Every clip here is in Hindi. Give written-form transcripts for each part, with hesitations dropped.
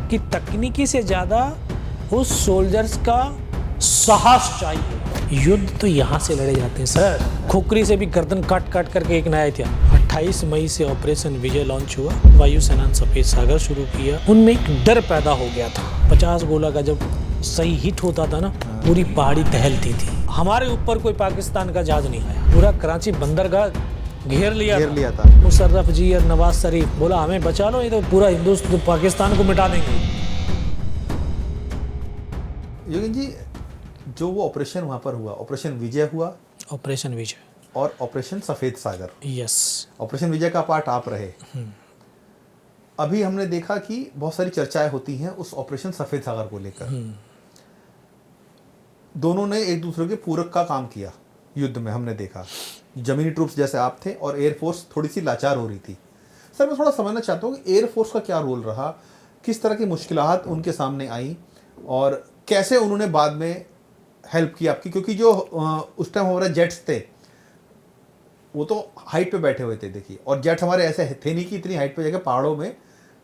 कि तकनीकी से ज़्यादा उस सोल्जर्स का साहस चाहिए। युद्ध तो यहाँ से लड़े जाते हैं सर। खोखरी से भी गर्दन काट काट करके एक नया था। 28 मई से ऑपरेशन विजय लॉन्च हुआ। वायुसेना ने सफेद सागर शुरू किया। उनमें एक डर पैदा हो गया था। 50 गोला का जब सही हिट होता था ना, पूरी पहाड़ी दहलती थी। हमारे ऊपर कोई पाकिस्तान का जहाज नहीं आया। पूरा कराची बंदरगाह घेर लिया था। मुशर्रफ जी और नवाज शरीफ बोला हमें बचा लो, ये तो पूरा हिंदुस्तान पाकिस्तान को मिटा देंगे। योगेन जी, जो वो ऑपरेशन वहाँ पर हुआ, ऑपरेशन विजय हुआ, ऑपरेशन विजय और ऑपरेशन सफेद सागर। यस। ऑपरेशन विजय का पार्ट आप रहे। अभी हमने देखा कि बहुत सारी चर्चाएं होती हैं उस ऑपरेशन सफेद सागर को लेकर। दोनों ने एक दूसरे के पूरक का काम किया युद्ध में। हमने देखा जमीनी ट्रूप्स जैसे आप थे और एयरफोर्स थोड़ी सी लाचार हो रही थी। सर, मैं थोड़ा समझना चाहता हूँ कि एयरफोर्स का क्या रोल रहा, किस तरह की मुश्किलात उनके सामने आई और कैसे उन्होंने बाद में हेल्प की आपकी, क्योंकि जो उस टाइम हमारे जेट्स थे वो तो हाइट पे बैठे हुए थे देखिए, और जेट्स हमारे ऐसे थे नहीं कि इतनी हाइट पे जाकर पहाड़ों में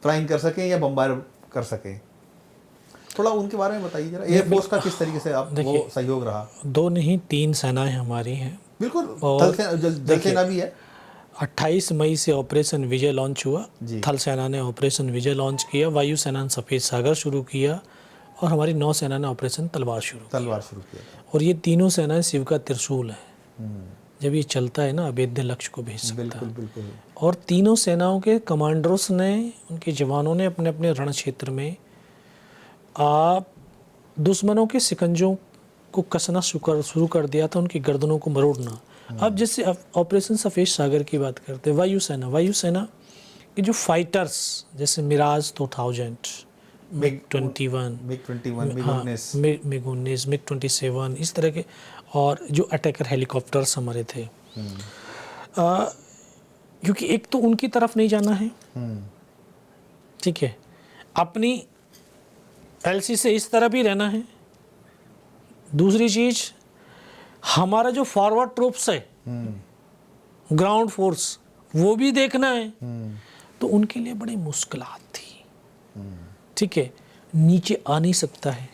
फ्लाइंग कर सकें या बम्बार कर सकें। थोड़ा उनके बारे में बताइए जरा, एयरफोर्स का किस तरीके से आप वो सहयोग रहा। 2 नहीं 3 सेनाएं हमारी हैं। बिल्कुल, जल सेना भी है। 28 मई से ऑपरेशन विजय लॉन्च हुआ। थल सेना ने ऑपरेशन विजय लॉन्च किया, वायुसेना ने सफेद सागर शुरू किया और हमारी नौसेना ने ऑपरेशन तलवार शुरू किया। और ये तीनों सेनाएं शिव का त्रिशूल है। जब ये चलता है ना, अभेद्य लक्ष्य को भेज सकता है। बिल्कुल। और तीनों सेनाओं के कमांडर्स ने, उनके जवानों ने अपने अपने रण क्षेत्र में आप दुश्मनों के शिकंजों को कसना शुरू कर दिया था, उनकी गर्दनों को मरोड़ना। अब जैसे ऑपरेशन सफेद सागर की बात करते हैं, वायुसेना के जो फाइटर्स जैसे मिराज 2000, मिग 21, मिग 19, मिग 27, इस तरह के, और जो अटैकर हेलीकॉप्टर्स हमारे थे। क्योंकि एक तो उनकी तरफ नहीं जाना है, ठीक है, अपनी एलसी से इस तरह भी रहना है। दूसरी चीज, हमारा जो फॉरवर्ड ट्रूप्स है, ग्राउंड फोर्स, वो भी देखना है। तो उनके लिए बड़ी मुश्किलात थी, ठीक है। नीचे आ नहीं सकता है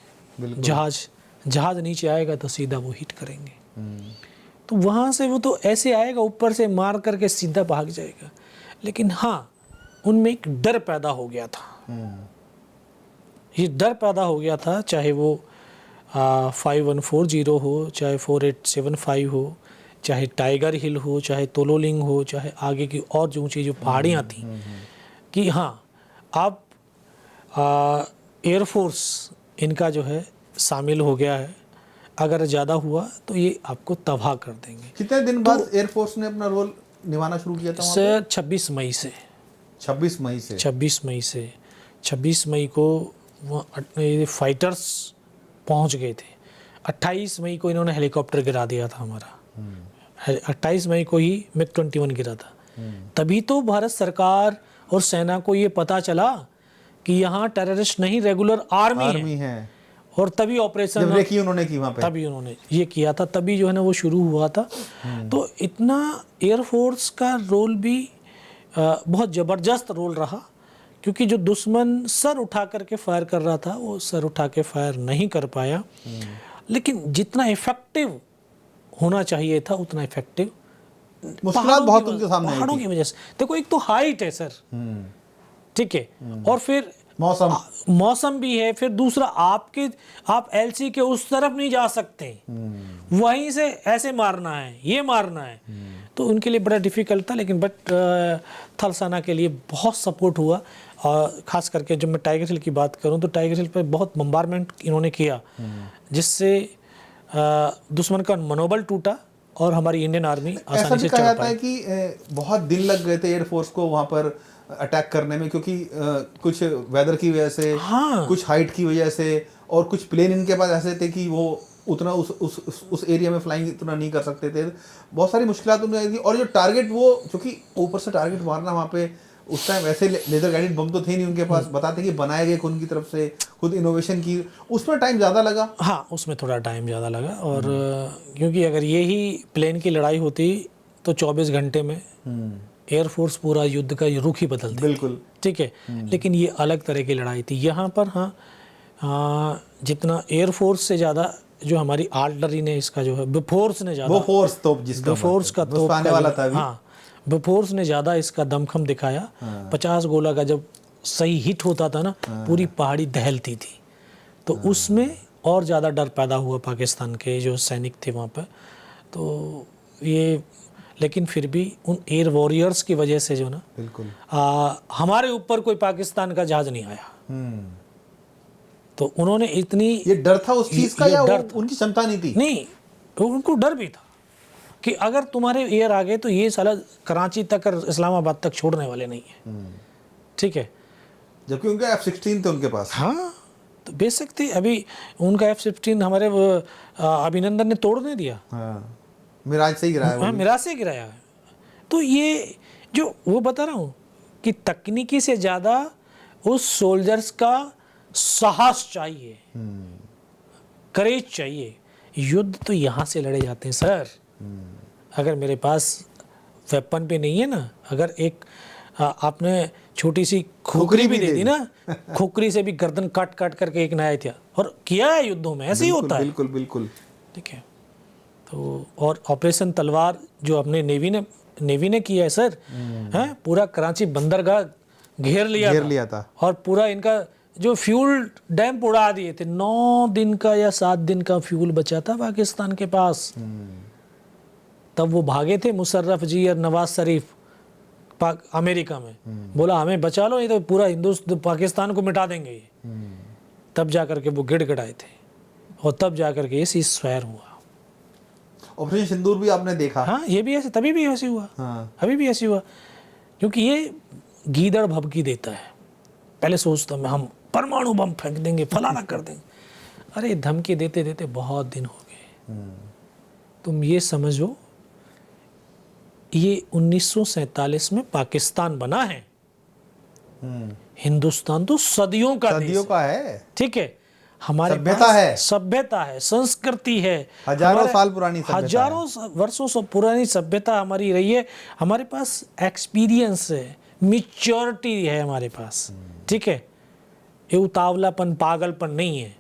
जहाज नीचे आएगा तो सीधा वो हिट करेंगे। तो वहाँ से वो तो ऐसे आएगा, ऊपर से मार करके सीधा भाग जाएगा। लेकिन हाँ, उनमें एक डर पैदा हो गया था। ये डर पैदा हो गया था, चाहे वो 5140 हो, चाहे 4875 हो, चाहे टाइगर हिल हो, चाहे तोलोलिंग हो, चाहे आगे की और जो ऊँची जो पहाड़ियाँ थी, कि हाँ अब एयरफोर्स इनका जो है शामिल हो गया है। अगर ज़्यादा हुआ तो ये आपको तबाह कर देंगे। कितने दिन बाद एयरफोर्स ने अपना रोल निभाना शुरू किया था? सर 26 मई से 26 मई को वो फाइटर्स पहुंच गए थे। 28 मई को इन्होंने हेलीकॉप्टर गिरा दिया था हमारा। 28 मई को ही मिग 21 गिरा था। तभी तो भारत सरकार और सेना को ये पता चला कि यहाँ टेररिस्ट नहीं, रेगुलर आर्मी है। और तभी ऑपरेशन उन्होंने की वहाँ पे, तभी उन्होंने ये किया था, तभी जो है ना वो शुरू हुआ था। तो इतना एयरफोर्स का रोल भी बहुत ज़बरदस्त रोल रहा, क्योंकि जो दुश्मन सर उठा करके फायर कर रहा था वो सर उठा के फायर नहीं कर पाया। लेकिन जितना इफेक्टिव होना चाहिए था उतना इफेक्टिव मुश्किलात बहुत उनके सामने पहाड़ों की वजह से। देखो, एक तो हाइट है सर, ठीक है, और फिर मौसम भी है, फिर दूसरा आप एलसी के उस तरफ नहीं जा सकते, वहीं से ऐसे मारना है, ये मारना है। तो उनके लिए बड़ा डिफिकल्ट था। लेकिन थल सेना के लिए बहुत सपोर्ट हुआ। और ख़ास करके जब मैं टाइगर हिल की बात करूं तो टाइगर हिल पर बहुत बम्बारमेंट इन्होंने किया, जिससे दुश्मन का मनोबल टूटा और हमारी इंडियन आर्मी आसानी से चल पाई। ऐसा भी कहा जाता है कि बहुत दिन लग गए थे एयरफोर्स को वहाँ पर अटैक करने में, क्योंकि कुछ वेदर की वजह से, कुछ हाइट की वजह से, और कुछ प्लेन इनके पास ऐसे थे कि वो उतना उस एरिया में फ्लाइंग इतना नहीं कर सकते थे। बहुत सारी मुश्किलात उनमें आई थी। और जो टारगेट, वो क्योंकि ऊपर से टारगेट मारना वहाँ पे उस टाइम वैसे लेजर गाइडेड बम तो थे नहीं उनके पास, बताते कि बनाए गए खुद की तरफ से, खुद इनोवेशन की, उसमें टाइम ज़्यादा लगा। हाँ, उसमें थोड़ा टाइम ज़्यादा लगा। और क्योंकि अगर यही प्लेन की लड़ाई होती तो 24 घंटे में एयरफोर्स पूरा युद्ध का रुख ही बदल देती। बिल्कुल। ठीक है, लेकिन ये अलग तरह की लड़ाई थी। यहाँ पर जितना एयरफोर्स से ज़्यादा जो हमारी आर्टिलरी ने इसका जो है बोफोर्स ने ज़्यादा, बोफोर्स तोप जिसका बोफोर्स का तोप आने का वाला जो- था अभी। हाँ, बोफोर्स ने ज़्यादा इसका दमखम दिखाया। 50 गोला का जब सही हिट होता था ना, पूरी पहाड़ी दहलती थी। तो उसमें और ज़्यादा डर पैदा हुआ पाकिस्तान के जो सैनिक थे वहाँ पर। तो ये, लेकिन फिर भी उन एयर वॉरियर्स की वजह से जो ना बिल्कुल हमारे ऊपर कोई पाकिस्तान का जहाज नहीं आया। तो उन्होंने इतनी, ये डर था उस चीज का ये या डर उनकी क्षमता नहीं थी? नहीं, उनको डर भी था कि अगर तुम्हारे एयर आ गए तो ये साला कराची तक और इस्लामाबाद तक छोड़ने वाले नहीं है। ठीक है, जबकि उनके F-16 थे उनके पास। हाँ, तो बेशक थे। अभी उनका F-16 हमारे अभिनंदन ने तोड़ नहीं दिया। हाँ, मिराज से ही गिराया वो हाँ, भी। मिराज से गिराया है। तो ये जो वो बता रहा हूँ कि तकनीकी से ज़्यादा उस सोल्जर्स का साहस चाहिए, करेज चाहिए। युद्ध तो यहाँ से लड़े जाते हैं सर। अगर मेरे पास वेपन पे नहीं है ना, अगर एक आपने छोटी सी खोखरी भी दे दी ना, खोखरी से भी गर्दन काट काट करके एक नया था, और किया है युद्धों में, ऐसे ही होता है। बिल्कुल बिल्कुल। ठीक है, तो और ऑपरेशन तलवार जो अपने नेवी ने किया है सर, हैं, पूरा कराची बंदरगाह घेर लिया था और पूरा इनका जो फ्यूल डैम उड़ा दिए थे। 9 दिन का या 7 दिन का फ्यूल बचा था पाकिस्तान के पास। तब वो भागे थे मुशर्रफ जी और नवाज शरीफ अमेरिका में, बोला हमें बचा लो, ये तो पूरा हिंदुस्तान पाकिस्तान को मिटा देंगे ये। तब जाकर के वो गिड़गिड़ाए थे और तब जाकर के ये सीज़फायर हुआ। ऑपरेशन सिंदूर भी आपने देखा? हाँ, ये भी ऐसे, तभी भी ऐसे हुआ। हाँ। अभी भी ऐसे हुआ, क्योंकि ये गीदड़ भभकी देता है। पहले सोचता मैं हम परमाणु बम फेंक देंगे, फलाना कर देंगे। अरे धमकी देते देते बहुत दिन हो गए। तुम ये समझो, ये 1947 में पाकिस्तान बना है। हिंदुस्तान तो सदियों का है। ठीक है, हमारे सभ्यता पास है, सभ्यता है, संस्कृति है, हजारों साल पुरानी सभ्यता, हजारों वर्षों से पुरानी सभ्यता हमारी रही है। हमारे पास एक्सपीरियंस है, मैच्योरिटी है हमारे पास। ठीक है, ये उतावलापन, पागलपन नहीं है।